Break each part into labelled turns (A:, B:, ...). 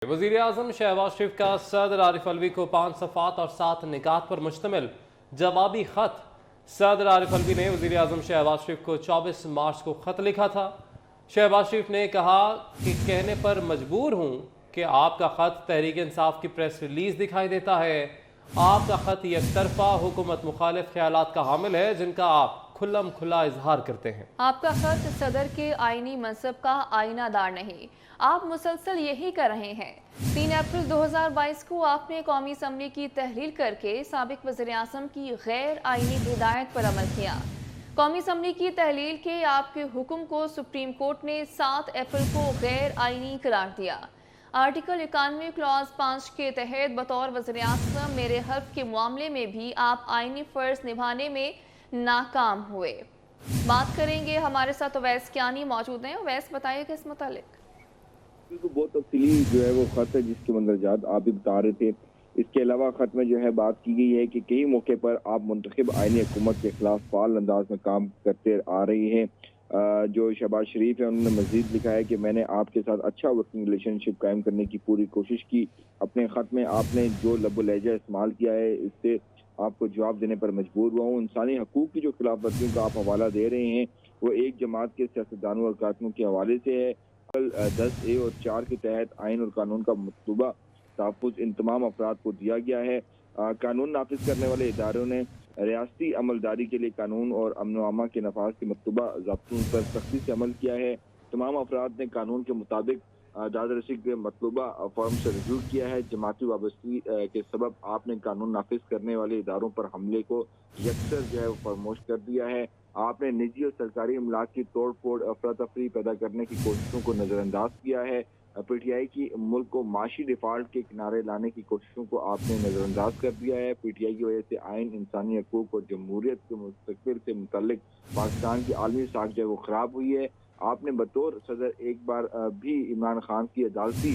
A: وزیر اعظم شہباز شریف کا صدر عارف الوی کو 5 صفحات اور 7 نکات پر مشتمل جوابی خط۔ صدر عارف الوی نے وزیر اعظم شہباز شریف کو 24 مارچ کو خط لکھا تھا۔ شہباز شریف نے کہا کہ کہنے پر مجبور ہوں کہ آپ کا خط تحریک انصاف کی پریس ریلیز دکھائی دیتا ہے۔ آپ کا خط یک طرفہ حکومت مخالف خیالات کا حامل ہے جن کا آپ کھلم کھلا اظہار کرتے ہیں۔
B: آپ کا خط صدر کے آئینی منصب کا آئینہ دار نہیں، آپ مسلسل یہی کر رہے ہیں۔ 3 اپریل 2022 کو آپ نے قومی اسمبلی کی تحلیل کر کے سابق وزیر اعظم کی غیر آئینی ہدایت پر عمل کیا۔ قومی اسمبلی کی تحلیل کے آپ کے حکم کو سپریم کورٹ نے 7 اپریل کو غیر آئینی قرار دیا۔ آرٹیکل 91 کلاز 5 کے تحت بطور وزیر اعظم میرے حلف کے معاملے میں بھی آپ آئینی فرض نبھانے میں ناکام ہوئے۔ بات کریں گے، ہمارے ساتھ اویس کیانی موجود ہیں۔ اویس بتائیے کہ اس متعلق
C: بہت تفصیلی جو ہے وہ خط ہے جس کے مندرجات آپ بھی بتا رہے تھے۔ اس کے علاوہ خط میں جو ہے بات کی گئی ہے کہ کئی موقع پر آپ منتخب آئینی حکومت کے خلاف فعال انداز میں کام کرتے آ رہی ہیں۔ جو شہباز شریف ہے انہوں نے مزید لکھا ہے کہ میں نے آپ کے ساتھ اچھا ورکنگ ریلیشن شپ قائم کرنے کی پوری کوشش کی۔ اپنے خط میں آپ نے جو لب و لہجہ استعمال کیا ہے اس سے آپ کو جواب دینے پر مجبور ہوا ہوں۔ انسانی حقوق کی جو خلاف ورزیوں کا آپ حوالہ دے رہے ہیں وہ ایک جماعت کے سیاستدانوں اور کارکنوں کے حوالے سے ہے۔ 10A اور 4 کے تحت آئین اور قانون کا مطلوبہ تحفظ ان تمام افراد کو دیا گیا ہے۔ قانون نافذ کرنے والے اداروں نے ریاستی عملداری کے لیے قانون اور امن و امان کے نفاذ کے مطلوبہ ضابطوں پر سختی سے عمل کیا ہے۔ تمام افراد نے قانون کے مطابق داد رسی کے مطلوبہ فارم سے رجوع کیا ہے۔ جماعتی وابستگی کے سبب آپ نے قانون نافذ کرنے والے اداروں پر حملے کو یکسر جو ہے فراموش کر دیا ہے۔ آپ نے نجی اور سرکاری املاک کی توڑ پھوڑ افراتفری پیدا کرنے کی کوششوں کو نظر انداز کیا ہے۔ پی ٹی آئی کی ملک کو معاشی ڈیفالٹ کے کنارے لانے کی کوششوں کو آپ نے نظر انداز کر دیا ہے۔ پی ٹی آئی کی وجہ سے آئین، انسانی حقوق اور جمہوریت کے مستقبل سے متعلق پاکستان کی عالمی ساکھ جو ہے وہ خراب ہوئی ہے۔ آپ نے بطور صدر ایک بار بھی عمران خان کی عدالتی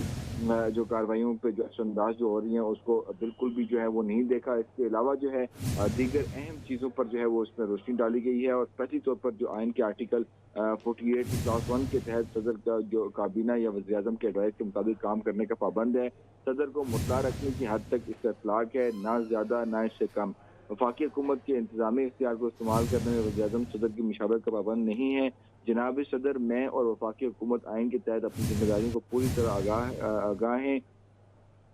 C: جو کارروائیوں پہ جو اثر انداز جو ہو رہی ہیں اس کو بالکل بھی جو ہے وہ نہیں دیکھا۔ اس کے علاوہ جو ہے دیگر اہم چیزوں پر جو ہے وہ اس میں روشنی ڈالی گئی ہے اور پہلی طور پر جو آئین کے آرٹیکل 48 کلاس 1 کے تحت صدر کا جو کابینہ یا وزیر اعظم کے ایڈوائس کے مطابق کام کرنے کا پابند ہے۔ صدر کو مطلع رکھنے کی حد تک اس کا اطلاق ہے، نہ زیادہ نہ اس سے کم۔ وفاقی حکومت کے انتظامی اختیار کو استعمال کرنے میں وزیر اعظم صدر کی مشاورت کا پابند نہیں ہے۔ جناب صدر، میں اور وفاقی حکومت آئین کے تحت اپنی ذمہ داریوں کو پوری طرح آگاہ ہیں۔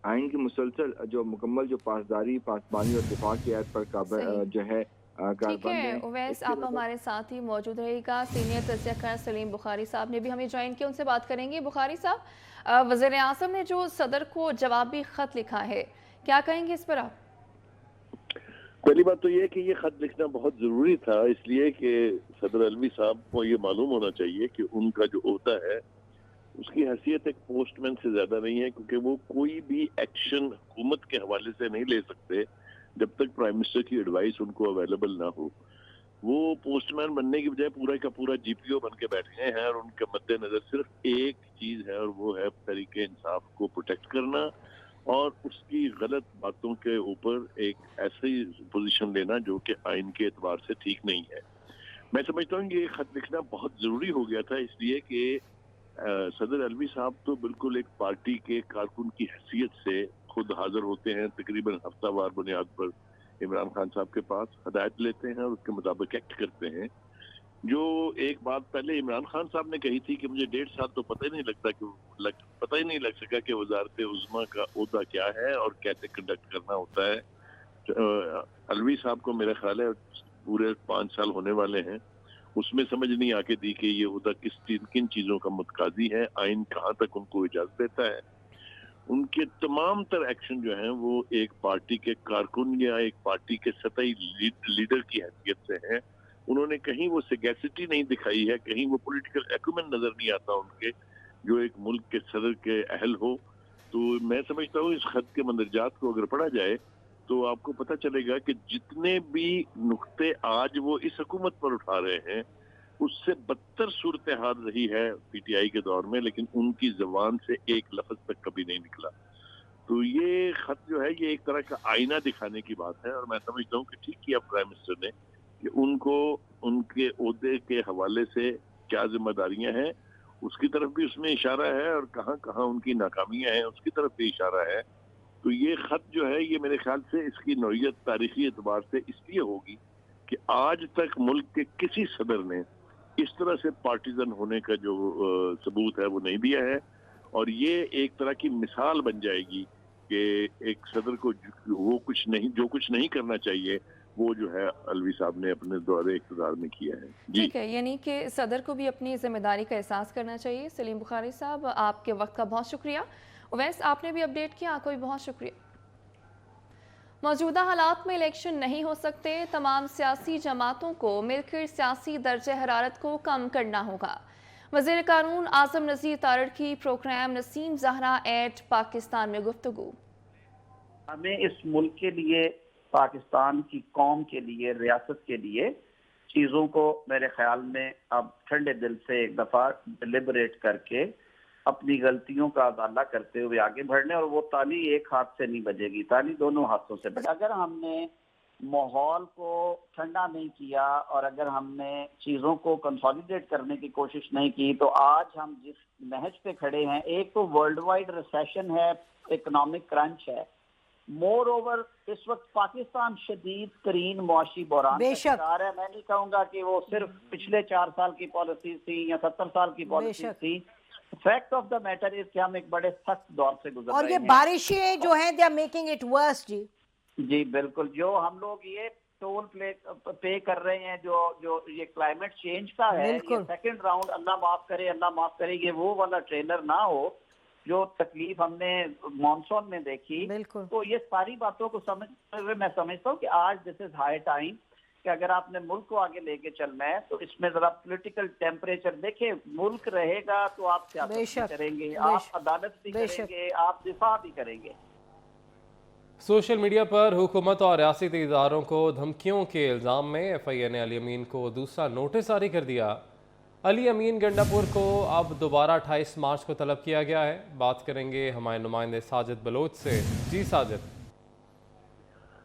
C: آئین کی مسلسل جو مکمل جو پاسداری، پاسبانی اور دفاع کی عہد پر جو ہے
B: ٹھیک ہے اویس، آپ ہمارے ساتھ ہی موجود رہے گا۔ سینئر تجزیہ کار سلیم بخاری صاحب نے بھی ہمیں جوائن کیا، ان سے بات کریں گے۔ بخاری صاحب، وزیر اعظم نے جو صدر کو جوابی خط لکھا ہے، کیا کہیں گے اس پر آپ؟
D: پہلی بات تو یہ کہ یہ خط لکھنا بہت ضروری تھا، اس لیے کہ صدر الوی صاحب کو یہ معلوم ہونا چاہیے کہ ان کا جو عہدہ ہے اس کی حیثیت ایک پوسٹ مین سے زیادہ نہیں ہے، کیونکہ وہ کوئی بھی ایکشن حکومت کے حوالے سے نہیں لے سکتے جب تک پرائم منسٹر کی ایڈوائس ان کو اویلیبل نہ ہو۔ وہ پوسٹ مین بننے کی بجائے پورا کا پورا جی پی او بن کے بیٹھے ہیں اور ان کے مد نظر صرف ایک چیز ہے اور وہ ہے تحریک انصاف کو پروٹیکٹ کرنا اور اس کی غلط باتوں کے اوپر ایک ایسی پوزیشن لینا جو کہ آئین کے اعتبار سے ٹھیک نہیں ہے۔ میں سمجھتا ہوں کہ یہ خط لکھنا بہت ضروری ہو گیا تھا، اس لیے کہ صدر الوی صاحب تو بالکل ایک پارٹی کے کارکن کی حیثیت سے خود حاضر ہوتے ہیں، تقریباً ہفتہ وار بنیاد پر عمران خان صاحب کے پاس ہدایت لیتے ہیں اور اس کے مطابق ایکٹ کرتے ہیں۔ جو ایک بات پہلے عمران خان صاحب نے کہی تھی کہ مجھے 1.5 سال تو پتہ ہی نہیں لگ سکا کہ وزارت عظمیٰ کا عہدہ کیا ہے اور کیسے کنڈکٹ کرنا ہوتا ہے۔ الوی صاحب کو میرا خیال ہے پورے 5 سال ہونے والے ہیں، اس میں سمجھ نہیں آ کے دی کہ یہ عہدہ کن چیزوں کا متقاضی ہے، آئین کہاں تک ان کو اجازت دیتا ہے۔ ان کے تمام تر ایکشن جو ہیں وہ ایک پارٹی کے کارکن یا ایک پارٹی کے سطحی لیڈر کی حیثیت سے ہیں۔ انہوں نے کہیں وہ سیگیسٹی نہیں دکھائی ہے، کہیں وہ پولیٹیکل ایکومن نظر نہیں آتا ان کے جو ایک ملک کے صدر کے اہل ہو۔ تو میں سمجھتا ہوں اس خط کے مندرجات کو اگر پڑھا جائے تو آپ کو پتہ چلے گا کہ جتنے بھی نقطے آج وہ اس حکومت پر اٹھا رہے ہیں اس سے بدتر صورتحال رہی ہے پی ٹی آئی کے دور میں، لیکن ان کی زبان سے ایک لفظ تک کبھی نہیں نکلا۔ تو یہ خط جو ہے یہ ایک طرح کا آئینہ دکھانے کی بات ہے، اور میں سمجھتا ہوں کہ ٹھیک کیا پرائم منسٹر نے کہ ان کو ان کے عہدے کے حوالے سے کیا ذمہ داریاں ہیں اس کی طرف بھی اس میں اشارہ ہے اور کہاں کہاں ان کی ناکامیاں ہیں اس کی طرف بھی اشارہ ہے. تو یہ خط جو ہے یہ میرے خیال سے اس کی نوعیت تاریخی اعتبار سے اس لیے ہوگی کہ آج تک ملک کے کسی صدر نے اس طرح سے پارٹیزن ہونے کا جو ثبوت ہے وہ نہیں دیا ہے, اور یہ ایک طرح کی مثال بن جائے گی کہ ایک صدر کو وہ جو کچھ نہیں کرنا چاہیے وہ جو ہے الوی صاحب نے اپنے دور اقتدار میں کیا ہے.
B: ٹھیک ہے, یعنی کہ صدر کو بھی اپنی ذمہ داری کا احساس کرنا چاہیے. سلیم بخاری صاحب, آپ کے وقت کا بہت شکریہ. اویس, آپ نے بھی اپڈیٹ کیا, آپ کو بھی بہت شکریہ. موجودہ حالات میں الیکشن نہیں ہو سکتے, تمام سیاسی جماعتوں کو مل کر سیاسی درجہ حرارت کو کم کرنا ہوگا. وزیر قانون اعظم نذیر تارڑ کی پروگرام نسیم زہرا ایٹ پاکستان میں گفتگو.
E: ہمیں اس ملک کے لیے, پاکستان کی قوم کے لیے, ریاست کے لیے چیزوں کو میرے خیال میں اب ٹھنڈے دل سے ایک دفعہ ڈیلیبریٹ کر کے اپنی غلطیوں کا ازالہ کرتے ہوئے آگے بڑھنے, اور وہ تالی ایک ہاتھ سے نہیں بجے گی, تالی دونوں ہاتھوں سے بجے. اگر ہم نے ماحول کو ٹھنڈا نہیں کیا اور اگر ہم نے چیزوں کو کنسالیڈیٹ کرنے کی کوشش نہیں کی تو آج ہم جس نہج پہ کھڑے ہیں, ایک تو ورلڈ وائڈ ریسیشن ہے, اکنامک کرنچ ہے, مور اوور اس وقت پاکستان شدید ترین معاشی بحران کا شکار ہے. میں نہیں کہوں گا کہ وہ صرف پچھلے 4 سال کی پالیسیز تھی یا 70 سال کی پالیسیز تھی. Fact of the matter is کہ ہم ایک بڑے سخت دور سے گزر رہے ہیں,
F: اور یہ بارشیں جو ہیں they are making it worse.
E: جی بالکل, جو ہم لوگ یہ ٹول پے کر رہے ہیں جو یہ کلائمیٹ چینج کا ہے, یہ سیکنڈ راؤنڈ اللہ معاف کرے یہ وہ والا ٹریلر نہ ہو جو تکلیف ہم نے مانسون میں دیکھی. تو یہ ساری باتوں کو سمجھتے ہوئے میں سمجھتا ہوں کہ آج دس از ہائی ٹائم کہ اگر آپ نے ملک کو آگے لے کے چلنا ہے تو اس میں ذرا پولیٹیکل ٹیمپریچر دیکھیں. ملک رہے گا تو آپ سیاست بھی کریں گے, آپ عدالت بھی کریں گے, آپ دفاع بھی کریں گے.
A: سوشل میڈیا پر حکومت اور ریاستی اداروں کو دھمکیوں کے الزام میں ایف آئی اے نے علی امین کو دوسرا نوٹس جاری کر دیا. علی امین گنڈاپور کو اب دوبارہ 28 مارچ کو طلب کیا گیا ہے. بات کریں گے ہمارے نمائندے ساجد بلوچ سے. جی ساجد.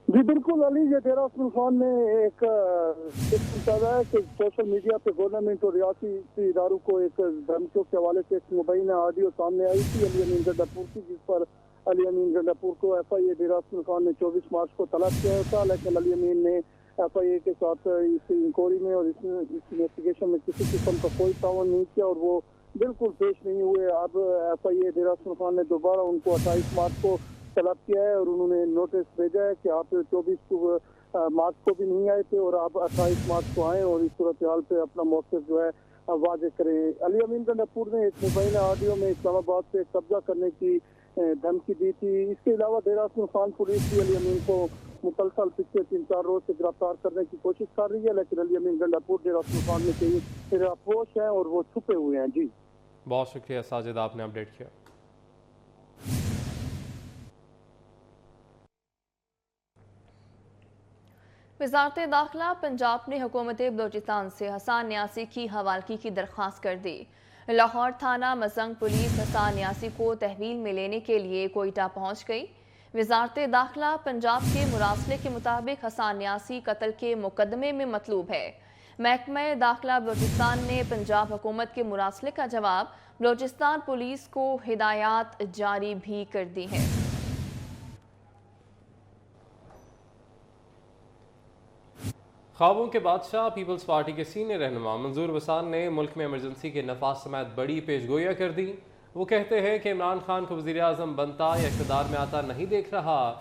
G: جی بالکل علی, یہ ڈیرہ عثمان خان نے ایک ہے کہ سوشل میڈیا پہ گورنمنٹ اور ریاستی اداروں کو ایک دھمکیوں کے حوالے سے ایک مبینہ آڈیو سامنے آئی تھی علی امین گنڈاپور کی, جس پر علی امین گنڈاپور کو ایف آئی اے ڈیرہ عثمان خان نے 24 مارچ کو طلب کیا تھا, لیکن علی امین نے ایف آئی اے کے ساتھ اس انکوائری میں اور اس انویسٹیگیشن میں کسی قسم کا کوئی تعاون نہیں کیا اور وہ بالکل پیش نہیں ہوئے. اب ایف آئی اے ڈیرہ عثمان خان نے دوبارہ ان کو 28 مارچ کو طلب کیا ہے اور انہوں نے نوٹس بھیجا ہے کہ آپ 24 مارچ کو بھی نہیں آئے تھے اور آپ 28 مارچ کو آئیں اور اس صورتحال پہ اپنا موقف جو ہے واضح کریں. علی امین گنڈاپور نے ایک مبینہ آڈیو میں اسلام آباد سے قبضہ کرنے کی دھمکی دی تھی. اس کے علاوہ ڈیرہ عثمان خان پولیس بھی علی امین کو مسلسل پچھلے 3-4 روز سے گرفتار کرنے کی کوشش کر رہی ہے, لیکن علی امین گنڈاپور ڈیرہ عثمان خان میں کئی رافوش ہیں اور وہ چھپے ہوئے ہیں. جی
A: بہت شکریہ ساجد, آپ نے اپڈیٹ کیا.
B: وزارت داخلہ پنجاب نے حکومت بلوچستان سے حسان نیاسی کی حوالگی کی درخواست کر دی. لاہور تھانہ مزنگ پولیس حسان نیاسی کو تحویل میں لینے کے لیے کوئٹہ پہنچ گئی. وزارت داخلہ پنجاب کے مراسلے کے مطابق حسان نیاسی قتل کے مقدمے میں مطلوب ہے. محکمہ داخلہ بلوچستان نے پنجاب حکومت کے مراسلے کا جواب بلوچستان پولیس کو ہدایات جاری بھی کر دی ہیں.
A: خوابوں کے بادشاہ پیپلز پارٹی کے سینئر رہنما منظور وسان نے ملک میں ایمرجنسی کے نفاذ سمیت بڑی پیش گوئیاں کر دی. وہ کہتے ہیں کہ عمران خان کو وزیر اعظم بنتا یا اقتدار میں آتا نہیں دیکھ رہا.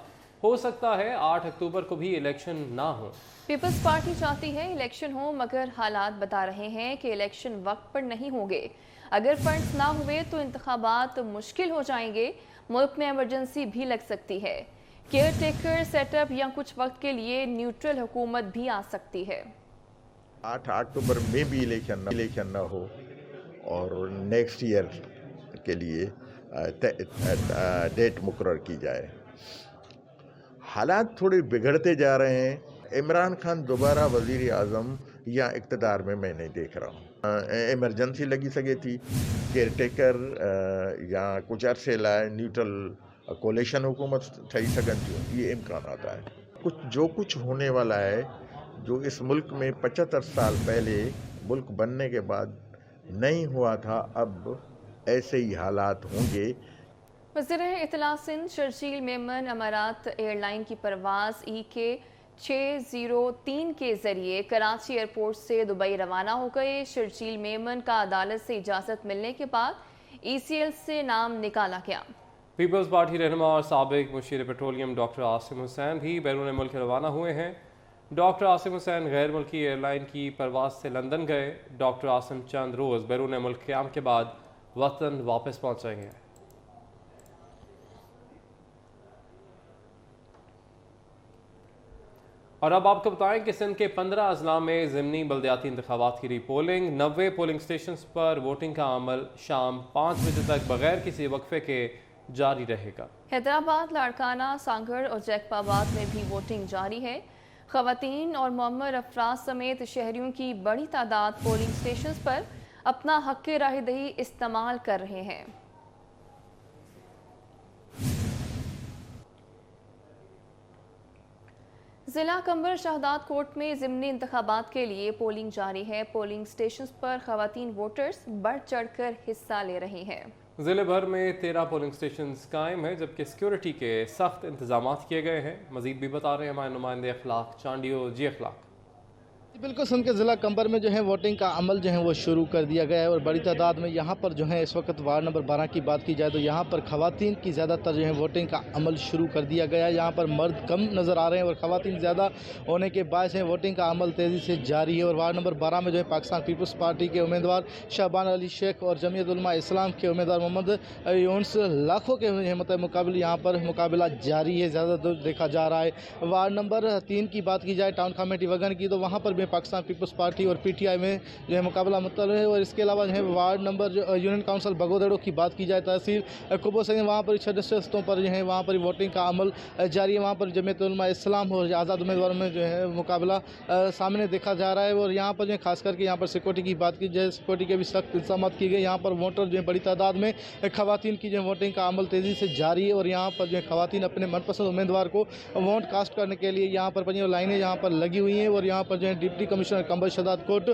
A: ہو سکتا ہے 8 اکتوبر کو بھی الیکشن نہ ہو.
B: پیپلز پارٹی چاہتی ہے الیکشن ہو, مگر حالات بتا رہے ہیں کہ الیکشن وقت پر نہیں ہوں گے. اگر فنڈز نہ ہوئے تو انتخابات مشکل ہو جائیں گے. ملک میں ایمرجنسی بھی لگ سکتی ہے. کیئر ٹیکر سیٹ اپ یا کچھ وقت کے لیے نیوٹرل حکومت بھی آ سکتی ہے.
H: 8 اکتوبر میں بھی الیکشن نہ ہو اور نیکسٹ ایئر کے لیے ڈیٹ مقرر کی جائے. حالات تھوڑے بگڑتے جا رہے ہیں. عمران خان دوبارہ وزیر اعظم یا اقتدار میں نہیں دیکھ رہا ہوں. ایمرجنسی لگی سکے تھی, کیئر ٹیکر یا کچھ عرصے لائے نیوٹرل کولیشن حکومت ٹھہی سکن تھی, یہ امکانات ہے. جو کچھ ہونے والا ہے, جو اس ملک میں 75 سال پہلے ملک بننے کے بعد نہیں ہوا تھا، اب ایسے ہی حالات ہوں گے۔
B: وزیر اطلاع سندھ شرجیل میمن امارات ایئر لائن کی پرواز EK 603 کے ذریعے کراچی ایئرپورٹ سے دبئی روانہ ہو گئے۔ شرجیل میمن کا عدالت سے اجازت ملنے کے بعد ECL سے نام نکالا گیا۔
A: پیپلز پارٹی رہنما اور سابق مشیر پیٹرولیم ڈاکٹر عاصم حسین بھی بیرون ملک روانہ ہوئے ہیں۔ ڈاکٹر عاصم حسین غیر ملکی ایئر لائن کی پرواز سے لندن گئے۔ ڈاکٹر عاصم چند روز بیرون ملک قیام کے بعد وطن واپس پہنچیں گے۔ اور اب آپ کو بتائیں کہ سندھ کے 15 اضلاع میں ضمنی بلدیاتی انتخابات کی ری پولنگ، 90 پولنگ سٹیشنز پر ووٹنگ کا عمل شام 5 بجے تک بغیر کسی وقفے کے جاری رہے گا۔
B: حیدرآباد، لاڑکانہ، سانگھڑ اور جیکب آباد میں بھی ووٹنگ جاری ہے۔ خواتین اور معمر افراد سمیت شہریوں کی بڑی تعداد پولنگ سٹیشنز پر اپنا حق رائے دہی استعمال کر رہے ہیں۔ ضلع کمبر شہداد کوٹ میں ضمنی انتخابات کے لیے پولنگ جاری ہے۔ پولنگ سٹیشنز پر خواتین ووٹرز بڑھ چڑھ کر حصہ لے رہی ہیں۔
A: ضلع بھر میں 13 پولنگ سٹیشنز قائم ہیں، جبکہ سیکیورٹی کے سخت انتظامات کیے گئے ہیں۔ مزید بھی بتا رہے ہیں ہمارے نمائندے اخلاق چانڈیو۔ جی اخلاق۔
I: بالکل، سندھ کے ضلع کمبر میں جو ہے ووٹنگ کا عمل جو ہے وہ شروع کر دیا گیا ہے اور بڑی تعداد میں یہاں پر جو ہے اس وقت وارڈ نمبر 12 کی بات کی جائے تو یہاں پر خواتین کی زیادہ تر جو ہے ووٹنگ کا عمل شروع کر دیا گیا ہے۔ یہاں پر مرد کم نظر آ رہے ہیں اور خواتین زیادہ ہونے کے باعث ہے ووٹنگ کا عمل تیزی سے جاری ہے۔ اور وارڈ نمبر 12 میں جو ہے پاکستان پیپلز پارٹی کے امیدوار شعبان علی شیخ اور جمعیت علماء اسلام کے امیدوار محمد یونس لاکھوں کے مقابل یہاں پر مقابلہ جاری ہے، زیادہ تر دیکھا جا رہا ہے۔ وارڈ نمبر 3 کی بات کی جائے ٹاؤن کمیٹی وگن کی تو وہاں پر بھی پاکستان پیپلز پارٹی اور PTI میں جو ہے مقابلہ مطلع ہے۔ اور اس کے علاوہ جو ہے وارڈ نمبر یونین کونسل بگودڑو کی بات کی جائے تحصیل قبو سے وہاں پر 6 ڈسٹرکٹوں پر جو ہے وہاں پر ووٹنگ کا عمل جاری ہے۔ وہاں پر جمعیت علماء اسلام اور آزاد امیدواروں میں جو ہے مقابلہ سامنے دیکھا جا رہا ہے۔ اور یہاں پر جو ہے خاص کر کے یہاں پر سیکورٹی کی بات کی جائے، سیکورٹی کے بھی سخت انتظامات کیے گئے۔ یہاں پر ووٹر جو ہے بڑی تعداد میں خواتین کی جو ہے ووٹنگ کا عمل تیزی سے جاری ہے اور یہاں پر جو ہے خواتین اپنے من پسند امیدوار کو ووٹ کاسٹ کرنے کے لیے یہاں پر پنجی لائنیں یہاں پر لگی ہوئی ہیں۔ اور یہاں پر جو ہے ڈپٹی کمشنر کمبر شہداد کوٹ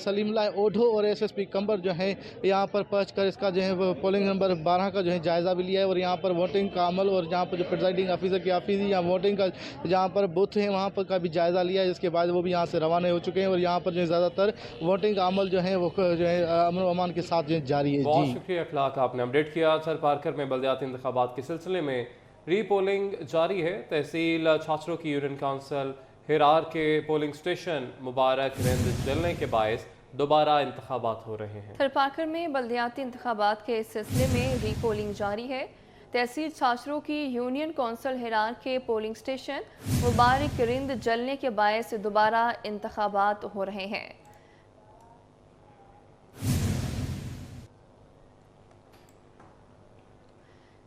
I: سلیم اللہ اوڈھو اور SSP کمبر جو ہے یہاں پر پہنچ کر اس کا جو ہے پولنگ نمبر 12 کا جو ہے جائزہ بھی لیا ہے۔ اور یہاں پر ووٹنگ کا عمل اور جہاں پر جو پریزائڈنگ آفیسر کی آفیسی یا ووٹنگ کا جہاں پر بوتھ ہے وہاں پر کا بھی جائزہ لیا ہے، جس کے بعد وہ بھی یہاں سے روانہ ہو چکے ہیں۔ اور یہاں پر جو ہے زیادہ تر ووٹنگ کا عمل جو ہے وہ جو ہے امن و امان کے ساتھ جو ہے جاری ہے۔
A: بہت شکریہ اخلاق، آپ نے اپڈیٹ کیا۔ سر پارکر میں بلدیاتی انتخابات کے سلسلے میں ری پولنگ جاری ہے۔ تحصیل چھاچروں کی یونین کونسل ہرار کے پولنگ سٹیشن مبارک رند جلنے کے باعث دوبارہ انتخابات ہو رہے ہیں۔
B: تھر پارکر میں بلدیاتی انتخابات کے سلسلے میں ری پولنگ جاری ہے۔ تحصیل چھاچروں کی یونین کونسل ہرار کے پولنگ سٹیشن مبارک رند جلنے کے باعث دوبارہ انتخابات ہو رہے ہیں۔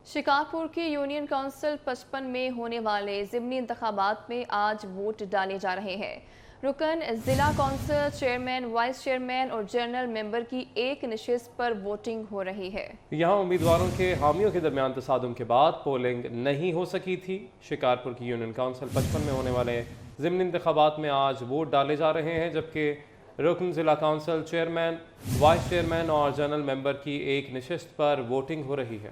B: شکارپور کی یونین کونسل 55 میں ہونے والے ضمنی انتخابات میں آج ووٹ ڈالے جا رہے ہیں۔ رکن ضلع کونسل، چیئرمین، وائس چیئرمین اور جنرل ممبر کی ایک نشست پر ووٹنگ ہو رہی ہے۔
A: یہاں امیدواروں کے حامیوں کے درمیان تصادم کے بعد پولنگ نہیں ہو سکی تھی۔ شکارپور کی یونین کونسل 55 میں ہونے والے ضمنی انتخابات میں آج ووٹ ڈالے جا رہے ہیں، جبکہ رکن ضلع کونسل، چیئرمین، وائس چیئرمین اور جنرل ممبر کی ایک نشست پر ووٹنگ ہو رہی ہے۔